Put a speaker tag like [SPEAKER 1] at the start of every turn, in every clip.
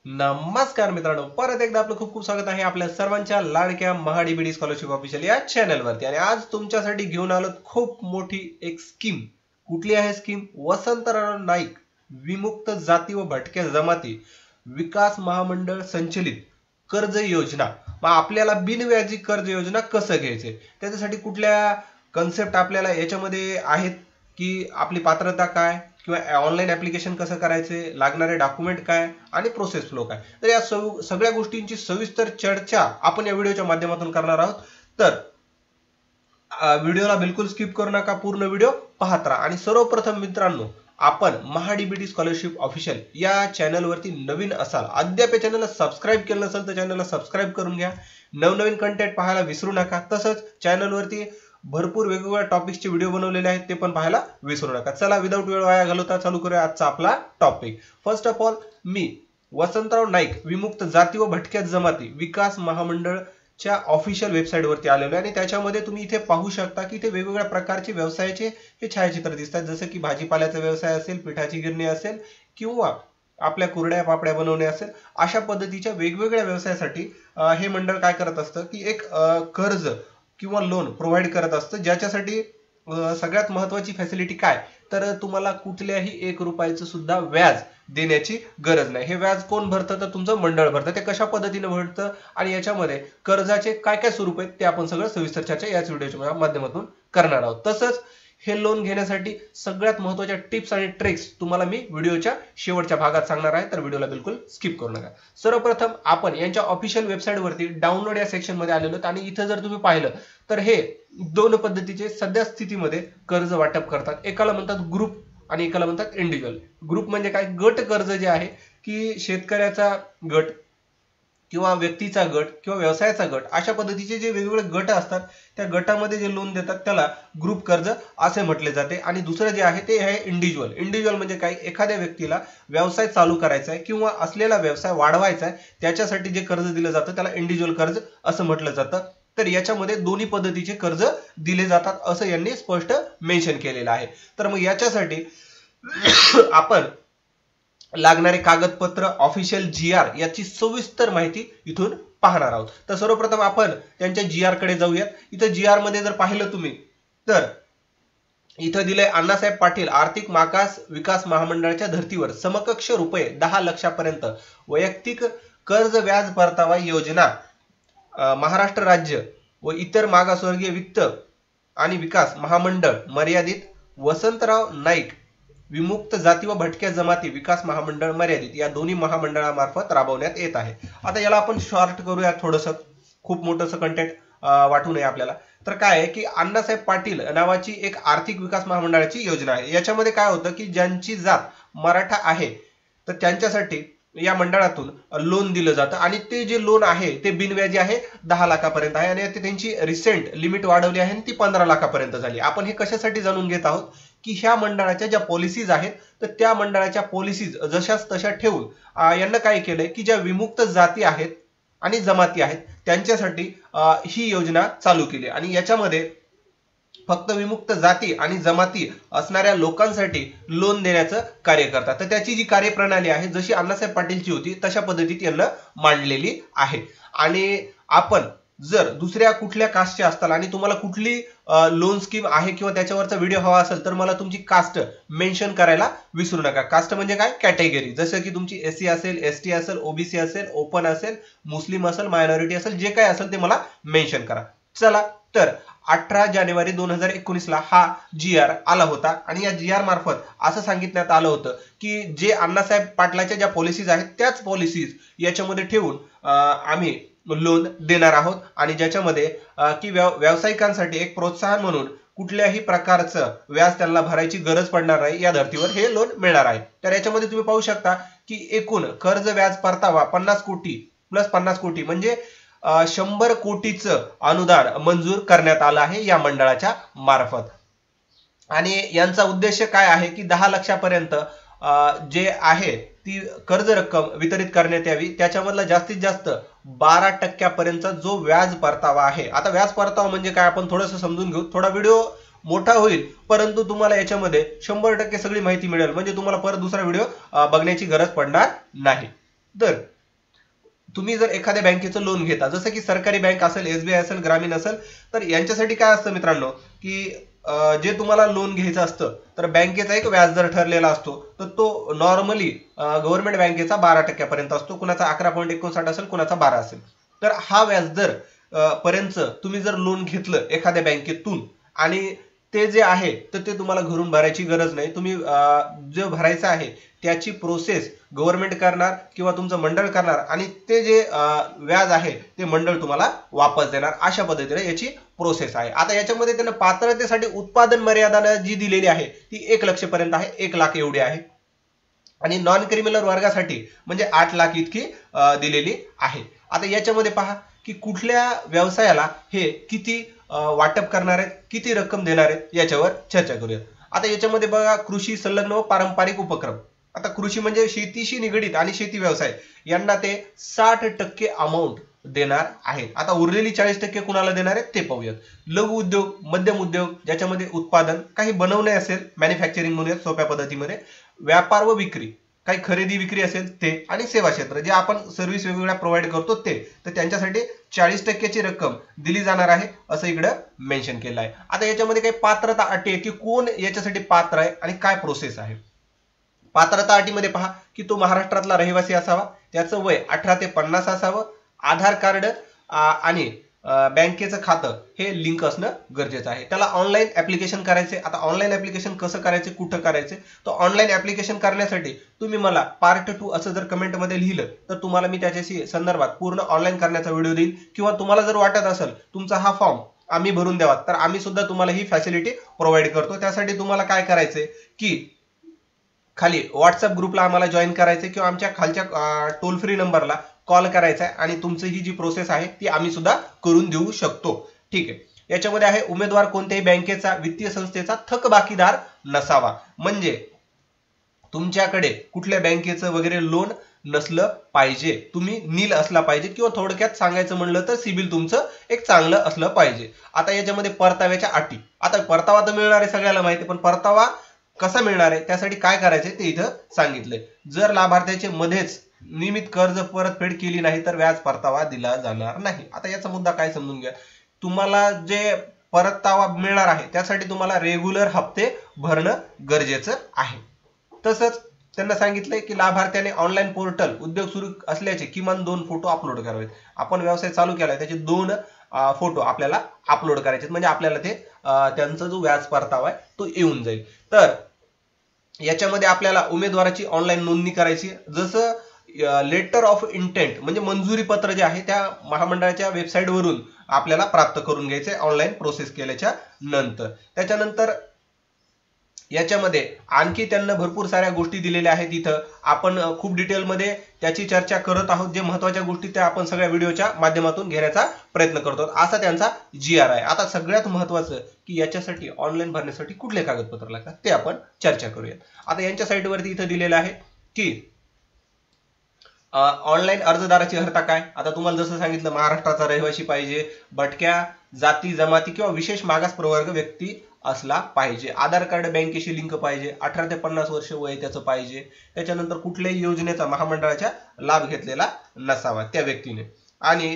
[SPEAKER 1] नमस्कार मित्रांनो, परत एकदा आपलं खूप खूप स्वागत आहे आपल्या सर्वांच्या लाडक्या महाडीबीडी स्कॉलरशिप ऑफिशियल या चॅनलवरती। आणि आज तुमच्यासाठी घेऊन आलो खूप मोठी एक स्कीम। कुठली आहे स्कीम? वसंतराव नाईक विमुक्त जाती व भटक्या जमाती विकास महामंडळ संचलित कर्ज योजना। मग आपल्याला बिनव्याजी कर्ज योजना कसं घ्यायचे, त्याच्यासाठी कुठल्या कन्सेप्ट आपल्याला याच्यामध्ये आहेत, की आपली पात्रता काय, किंवा ऑनलाईन ऍप्लिकेशन कसं करायचे, लागणारे डॉक्युमेंट काय आणि प्रोसेस फ्लो काय, तर या सगळ्या गोष्टींची सविस्तर चर्चा आपण या व्हिडिओच्या माध्यमातून करणार आहोत। तर व्हिडिओला बिलकुल स्किप करू नका, पूर्ण व्हिडिओ पाहत राहा। आणि सर्वप्रथम मित्रांनो, आपण महाडीबीटी स्कॉलरशिप ऑफिशियल या चॅनलवरती नवीन असाल, अद्याप या चॅनलला सबस्क्राईब केलं नसेल तर चॅनलला सबस्क्राईब करून घ्या। नवनवीन कंटेंट पाहायला विसरू नका। तसंच चॅनलवरती भरपूर वेगवेगळ्या टॉपिक्सचे व्हिडिओ बनवलेले आहेत, ते पण पाहायला विसरू नका। चला विदाऊट वेळ वाया घालवता चालू करूया आजचा आपला टॉपिक। फर्स्ट ऑफ ऑल, मी वसंतराव नाईक विमुक्त जाती व भटक्या जमाती विकास महामंडळच्या ऑफिशियल वेबसाईट वरती आलेलो आहे। आणि त्याच्यामध्ये तुम्ही इथे पाहू शकता की इथे वेगवेगळ्या प्रकारचे व्यवसायाचे हे छायाचित्र दिसतात, जसं की भाजीपाल्याचा व्यवसाय असेल, पिठाची गिरणी असेल, किंवा आपल्या कुरड्या पापड्या बनवणे असेल, अशा पद्धतीच्या वेगवेगळ्या व्यवसायासाठी हे मंडळ काय करत असतं की एक कर्ज किंवा लोन प्रोव्हाइड करत असतं, ज्याच्यासाठी सगळ्यात महत्त्वाची फॅसिलिटी काय, तर तुम्हाला कुठल्याही 1 रुपयाचं सुद्धा व्याज देण्याची गरज नाही। हे व्याज कोण भरतं, तर तुमचं मंडळ भरतं। ते कशा पद्धतीने भरतं आणि याच्यामध्ये कर्जाचे काय काय स्वरूप आहेत ते आपण सगळं सविस्तर चर्चा याच व्हिडिओच्या माध्यमातून करणार आहोत। तसंच हे लोन घेण्यासाठी सगळ्यात महत्त्वाच्या टिप्स आणि ट्रिक्स तुम्हाला मी व्हिडिओच्या शेवटच्या भागात सांगणार आहे, तर व्हिडिओला बिलकुल स्किप करू नका। सर्वप्रथम आपण यांच्या ऑफिशियल वेबसाईट वरती डाउनलोड या सेक्शन मध्ये आलेलो आहोत। आणि इथे जर तुम्ही पाहिलं तर हे दोन पद्धतीचे सध्या स्थितीमध्ये कर्ज वाटप करतात। एकाला म्हणतात ग्रुप आणि एकाला म्हणतात इंडिव्हिज्युअल। ग्रुप म्हणजे काय? गट कर्ज जे आहे की शेतकऱ्याचा गट किंवा व्यक्तीचा गट किंवा व्यवसायाचा गट, अशा पद्धतीचे जे वेगवेगळे गट असतात त्या गटामध्ये जे लोन देतात त्याला ग्रुप कर्ज असे म्हटले जाते। आणि दुसरं जे आहे ते आहे इंडिव्हिज्युअल। इंडिव्हिज्युअल म्हणजे काय? एखाद्या व्यक्तीला व्यवसाय चालू करायचा आहे किंवा असलेला व्यवसाय वाढवायचा आहे, त्याच्यासाठी जे कर्ज दिलं जातं त्याला इंडिव्हिज्युअल कर्ज असं म्हटलं जातं। तर याच्यामध्ये दोन्ही पद्धतीचे कर्ज दिले जातात असं यांनी स्पष्ट मेन्शन केलेलं आहे। तर मग याच्यासाठी आपण लागणारे कागदपत्र, ऑफिशियल GR याची सविस्तर माहिती इथून पाहणार आहोत। तर सर्वप्रथम आपण त्यांच्या GR कडे जाऊयात। इथं GR मध्ये जर पाहिलं तुम्ही तर इथं दिलंय, अण्णासाहेब पाटील आर्थिक मागास विकास महामंडळाच्या धर्तीवर समकक्ष रुपये 10 लाखापर्यंत वैयक्तिक कर्ज व्याज परतावा योजना महाराष्ट्र राज्य व इतर मागासवर्गीय वित्त आणि विकास महामंडळ मर्यादित वसंतराव नाईक विमुक्त जाती व भटक्या जमाती विकास महामंडळ मर्यादित या दोन्ही महामंडळामार्फत राबवण्यात येत आहे। आता याला आपण शॉर्ट करूया, थोडंसं खूप मोठंसं कंटेंट वाटू नये आपल्याला। तर काय आहे की अण्णासाहेब पाटील नावाची एक आर्थिक विकास महामंडळाची योजना आहे। याच्यामध्ये काय होतं की ज्यांची जात मराठा आहे तर त्यांच्यासाठी या मंडळातून लोन दिलं जातं। आणि ते जे लोन आहे ते बिनव्याजी आहे, 10 लाखापर्यंत आहे। आणि त्यांची रिसेंट लिमिट वाढवली आहे, ती 15 लाखापर्यंत झाली। आपण हे कशासाठी जाणून घेत आहोत की ह्या मंडळाच्या ज्या पॉलिसीज आहेत तर त्या मंडळाच्या पॉलिसीज जशाच तशा ठेवून यांना काय केलंय की ज्या विमुक्त जाती आहेत आणि जमाती आहेत त्यांच्यासाठी ही योजना चालू केली। आणि याच्यामध्ये फक्त विमुक्त जाती आणि जमाती असणाऱ्या लोकांसाठी लोन देण्याचं कार्य करतात। तर त्याची जी कार्यप्रणाली आहे जशी अण्णासाहेब पाटीलची होती तशा पद्धतीत यांना मांडलेली आहे। आणि आपण जर दुसऱ्या कुठल्या कास्टचे असताल आणि तुम्हाला कुठली लोन स्कीम आहे किंवा त्याच्यावरचा व्हिडिओ हवा असेल तर मला तुमची कास्ट मेन्शन करायला विसरू नका। कास्ट म्हणजे काय? कॅटेगरी, जसं की तुमची SC असेल, ST असेल, OBC असेल, ओपन असेल, मुस्लिम असेल, मायनॉरिटी असेल, जे काय असेल ते मला मेन्शन करा। चला, तर 18 जानेवारी 2019 ला हा GR आला होता। आणि या GR मार्फत असं सांगितण्यात आलं होतं की जे अण्णासाहेब पाटलाच्या ज्या पॉलिसीज आहेत त्याच पॉलिसीज याच्यामध्ये ठेवून आम्ही लोन देणार आहोत। आणि ज्याच्यामध्ये की व्यावसायिकांसाठी एक प्रोत्साहन म्हणून कुठल्याही प्रकारचं व्याज त्यांना भरायची गरज पडणार नाही, या धर्तीवर हे लोन मिळणार आहे। तर याच्यामध्ये तुम्ही पाहू शकता की एकूण कर्ज व्याज परतावा 50 कोटी प्लस 50 कोटी म्हणजे 100 कोटीचं अनुदान मंजूर करण्यात आलं आहे या मंडळाच्या मार्फत। आणि यांचा उद्देश काय आहे की 10 लाखापर्यंत जे आहे ती कर्ज रक्कम वितरित करण्यात यावी। त्याच्यामधला जास्तीत जास्त 12% जो व्याज परतावा आहे। आता व्याज परतावा म्हणजे काय आपण थोडंसं समजून घेऊ। थोडा व्हिडिओ मोठा होईल परंतु तुम्हाला याच्यामध्ये 100% सगळी माहिती मिळेल, म्हणजे तुम्हाला परत दुसरा व्हिडिओ बघण्याची गरज पडणार नाही। तर तुम्ही जर एखाद्या बँकेचं लोन घेता, जसं की सरकारी बँक असेल, SBI असेल, ग्रामीण असेल, तर यांच्यासाठी काय असतं मित्रांनो, की जे तुम्हाला लोन घ्यायचं असतं तर बँकेचा एक व्याजदर ठरलेला असतो, तर तो नॉर्मली गव्हर्नमेंट बँकेचा 12% असतो, कुणाचा 11.59 असेल, कुणाचा 12 असेल. तर हा व्याजदर पर्यंत तुम्ही जर लोन घेतलं एखाद्या बँकेतून आणि ते जे आहे तर ते तुम्हाला घरून भरायची गरज नाही. तुम्ही जे भरायचं आहे त्याची प्रोसेस गव्हर्नमेंट करणार किंवा तुमचं मंडळ करणार आणि ते जे व्याज आहे ते मंडळ तुम्हाला वापस देणार. अशा पद्धतीने याची प्रोसेस आहे. आता याच्यामध्ये त्यांना पात्रतेसाठी उत्पादन मर्यादा जी दिलेली आहे ती 1 लाख पर्यंत आहे, 1 लाख एवढी आहे. आणि नॉन क्रिमिनल वर्गासाठी म्हणजे 8 लाख इतकी दिलेली आहे. आता याच्यामध्ये पहा की कुठल्या व्यवसायाला हे किती वाटप करणार आहेत, किती रक्कम देणार आहेत याच्यावर चर्चा करूया. आता याच्यामध्ये बघा, कृषी संलग्न व पारंपरिक उपक्रम. आता कृषी म्हणजे शेतीशी निगडीत आणि शेती व्यवसाय यांना ते 60% अमाऊंट देणार आहेत. आता उरलेली 40% कुणाला देणार आहेत ते पाहूयात. लघु उद्योग, मध्यम उद्योग ज्याच्यामध्ये उत्पादन काही बनवणे असेल, मॅन्युफॅक्चरिंग म्हणूयात सोप्या पद्धतीमध्ये, व्यापार व विक्री, काही खरेदी विक्री असेल ते, आणि सेवा क्षेत्र जे आपण सर्व्हिस वेगवेगळ्या प्रोव्हाइड करतो ते, तर त्यांच्यासाठी 40%ची रक्कम दिली जाणार आहे असं इकडं मेन्शन केलं आहे. आता याच्यामध्ये काही पात्रता अटी आहे की कोण याच्यासाठी पात्र आहे आणि काय प्रोसेस आहे. पात्रता अटीमध्ये पहा की तो महाराष्ट्रातला रहिवासी असावा, त्याचं वय 18 ते 50 असावं, आधार कार्ड आणि बँकेचं खातं हे लिंक असणं गरजेचं आहे. त्याला ऑनलाईन ऍप्लिकेशन करायचे. आता ऑनलाईन ऍप्लिकेशन कसं करायचे, कुठं करायचे, तर ऑनलाईन ऍप्लिकेशन करण्यासाठी तुम्ही मला पार्ट 2 असं जर कमेंटमध्ये लिहिलं तर तुम्हाला मी त्याच्याशी संदर्भात पूर्ण ऑनलाईन करण्याचा व्हिडिओ देईल. किंवा तुम्हाला जर वाटत असेल तुमचा हा फॉर्म आम्ही भरून द्यावा तर आम्ही सुद्धा तुम्हाला ही फॅसिलिटी प्रोव्हाइड करतो. त्यासाठी तुम्हाला काय करायचंय की खाली व्हॉट्सअप ग्रुपला आम्हाला जॉईन करायचे किंवा आमच्या खालच्या टोल फ्री नंबरला कॉल करायचा आहे आणि तुमची ही जी प्रोसेस आहे ती आम्ही सुद्धा करून देऊ शकतो. ठीक आहे. याच्यामध्ये आहे उमेदवार कोणत्याही बँकेचा, वित्तीय संस्थेचा थकबाकीदार नसावा. म्हणजे तुमच्याकडे कुठल्या बँकेचं वगैरे लोन नसलं पाहिजे, तुम्ही नील असला पाहिजे, किंवा थोडक्यात सांगायचं म्हणलं तर सिबिल तुमचं एक चांगलं असलं पाहिजे. आता याच्यामध्ये परताव्याच्या अटी. आता परतावा तर मिळणार आहे सगळ्याला माहिती, पण परतावा कसा मिळणार आहे त्यासाठी काय करायचंय ते इथं सांगितलंय. जर लाभार्थ्याचे मध्येच नियमित कर्ज परतफेड केली नाही तर व्याज परतावा दिला जाणार नाही. आता याचा मुद्दा काय समजून घ्या. तुम्हाला जे परतावा मिळणार आहे त्यासाठी तुम्हाला रेग्युलर हप्ते भरणं गरजेचं आहे. तसंच त्यांना सांगितलंय की लाभार्थ्याने ऑनलाईन पोर्टल उद्योग सुरू असल्याचे किमान 2 फोटो अपलोड करावेत. आपण व्यवसाय चालू केलाय त्याचे 2 फोटो आपल्याला अपलोड करायचे, म्हणजे आपल्याला ते त्यांचा जो व्याज परतावा आहे तो येऊन जाईल. तर याच्यामध्ये आपल्याला उमेदवाराची ऑनलाईन नोंदणी करायची. जसं लेटर ऑफ इंटेंट म्हणजे मंजुरी पत्र जे आहे त्या महामंडळाच्या वेबसाईट वरून आपल्याला प्राप्त करून घ्यायचे ऑनलाईन प्रोसेस केल्याच्या नंतर. त्याच्यानंतर याच्यामध्ये आणखी त्यांना भरपूर साऱ्या गोष्टी दिलेल्या आहेत. इथं आपण खूप डिटेलमध्ये त्याची चर्चा करत आहोत. जे महत्वाच्या गोष्टी त्या आपण सगळ्या व्हिडिओच्या माध्यमातून घेण्याचा प्रयत्न करतो. असा त्यांचा GR आहे. आता सगळ्यात महत्वाचं की याच्यासाठी ऑनलाईन भरण्यासाठी कुठले कागदपत्र लागतात ते आपण चर्चा करूया. आता यांच्या साईटवरती इथं दिलेलं आहे की ऑनलाईन अर्जदाराची अर्हता काय. आता तुम्हाला जसं सांगितलं महाराष्ट्राचा रहिवासी पाहिजे, भटक्या जाती जमाती किंवा विशेष मागास प्रवर्ग व्यक्ती असला पाहिजे, आधार कार्ड बँकेशी लिंक पाहिजे, 18 ते 50 वर्ष वय त्याचं पाहिजे, त्याच्यानंतर कुठल्याही योजनेचा महामंडळाच्या लाभ घेतलेला नसावा त्या व्यक्तीने, आणि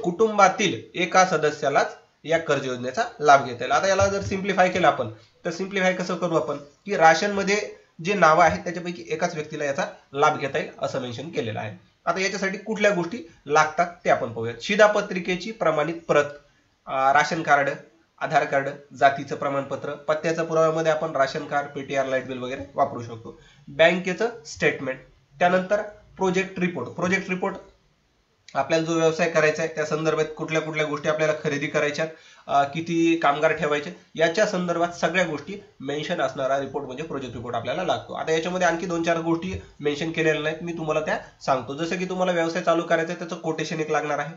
[SPEAKER 1] कुटुंबातील एका सदस्यालाच या कर्ज योजनेचा लाभ घेता येईल. आता याला जर सिम्प्लिफाय केलं आपण तर सिम्प्लिफाय कसं करू आपण की राशन मध्ये जे नावं आहेत त्याच्यापैकी एकाच व्यक्तीला याचा लाभ घेता येईल असं मेन्शन केलेलं आहे. आता याच्यासाठी कुठल्या गोष्टी लागतात ते आपण पाहूयात. शिधापत्रिकेची प्रमाणित प्रत, राशन कार्ड, आधार कार्ड, जातीचं प्रमाणपत्र, पत्त्याच्या पुराव्यामध्ये आपण ration card, PTR, light bill वगैरे वापरू शकतो, बँकेचं स्टेटमेंट, त्यानंतर प्रोजेक्ट रिपोर्ट. प्रोजेक्ट रिपोर्ट आपल्याला जो व्यवसाय करायचा आहे त्या संदर्भात कुठल्या कुठल्या गोष्टी आपल्याला खरेदी करायच्यात, किती कामगार ठेवायचे याच्या संदर्भात सगळ्या गोष्टी मेन्शन असणारा रिपोर्ट म्हणजे प्रोजेक्ट रिपोर्ट आपल्याला लागतो. आता याच्यामध्ये आणखी 2-4 गोष्टी मेन्शन केलेल्या नाहीत, मी तुम्हाला त्या सांगतो. जसं की तुम्हाला व्यवसाय चालू करायचा आहे त्याचं कोटेशन एक लागणार आहे.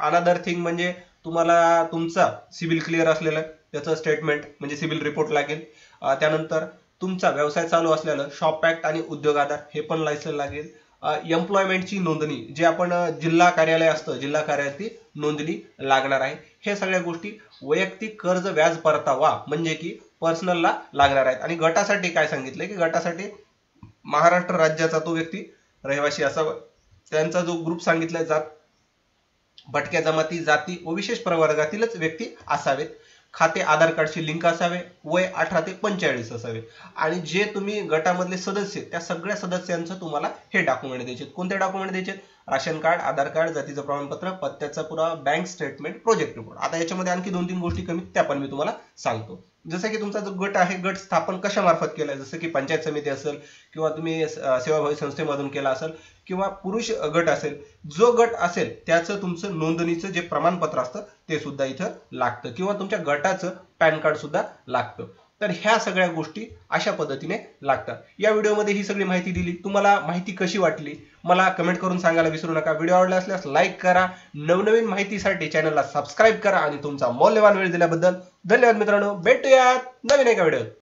[SPEAKER 1] अनदर थिंग म्हणजे तुम्हाला तुमचा सिबिल क्लिअर असलेलं त्याचं स्टेटमेंट म्हणजे सिबिल रिपोर्ट लागेल. त्यानंतर तुमचा व्यवसाय चालू असलेलं शॉप ऍक्ट आणि उद्योग आधार हे पण लायसन लागेल. एम्प्लॉयमेंटची नोंदणी जे आपण जिल्हा कार्यालय असतं जिल्हा कार्यालयाची नोंदणी लागणार आहे. हे सगळ्या गोष्टी वैयक्तिक कर्ज व्याज परतावा म्हणजे की पर्सनलला लागणार आहेत. आणि गटासाठी काय सांगितलंय की गटासाठी महाराष्ट्र राज्याचा तो व्यक्ती रहिवासी असावा, त्यांचा जो ग्रुप सांगितलाय जात भटक्या जमाती जाती व विशेष प्रवर्गातीलच व्यक्ती असावेत, खाते आधार कार्डशी लिंक असावे, वय 18 ते 45 असावे आणि जे तुम्ही गटामधले सदस्य त्या सगळ्या सदस्यांचं तुम्हाला हे डॉक्युमेंट द्यायचे. कोणते डॉक्युमेंट द्यायचे? राशन कार्ड, आधार कार्ड, जातीचं प्रमाणपत्र, पत्त्याचा पुरावा, बँक स्टेटमेंट, प्रोजेक्ट रिपोर्ट. आता याच्यामध्ये आणखी 2-3 गोष्टी कमी त्या पण मी तुम्हाला सांगतो. जसं की तुमचा जो गट आहे, गट स्थापन कशा मार्फत केलाय, जसं की पंचायत समिती असेल किंवा तुम्ही सेवाभावी संस्थेमधून केला असेल किंवा पुरुष गट असेल, जो गट असेल त्याचं तुमचं नोंदणीचं जे प्रमाणपत्र असतं ते सुद्धा इथं लागतं किंवा तुमच्या गटाचं पॅन कार्ड सुद्धा लागतं. तर ह्या सगळ्या गोष्टी अशा पद्धतीने लागतात. या व्हिडिओमध्ये ही सगळी माहिती दिली. तुम्हाला माहिती कशी वाटली मला कमेंट करून सांगायला विसरू नका. व्हिडिओ आवडला असल्यास लाईक करा, नवनवीन माहितीसाठी चॅनलला सबस्क्राईब करा आणि तुमचा मौल्यवान वेळ दिल्याबद्दल धन्यवाद मित्रांनो. भेटूयात नवीन एका व्हिडिओत.